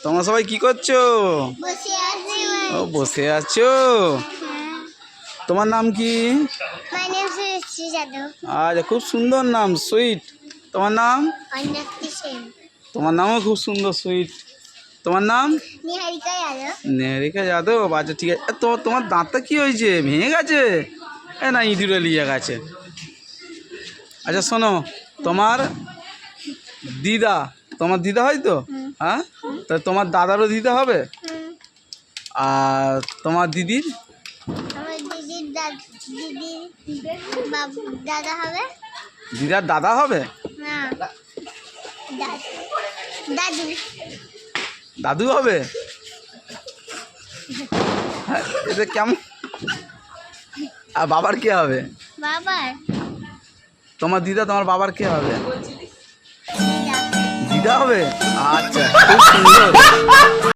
তোমরা সবাই কি করছো? ও বসে আছো। তোমার নাম কি? আচ্ছা, খুব সুন্দর নাম, সুইট। তোমার নাম? তোমার নামও খুব সুন্দর, সুইট। তোমার নাম? নিহারিকা যাদব। আচ্ছা ঠিক আছে। তো তোমার দাঁতটা কি হয়েছে, ভেঙে গেছে? না, ইঁদুরে লিয়ে গেছে। আচ্ছা শোনো, তোমার দিদা, তোমার দিদা হয় তো? হ্যাঁ, তা তোমার দাদারও দিদা হবে? আর তোমার দিদির? দিদার দাদা হবে? দাদু হবে? হ্যাঁ, এটা কেমন? আর বাবার কে হবে? তোমার দিদা তোমার বাবার কে হবে? দিদা হবে। আচ্ছা, খুব সুন্দর।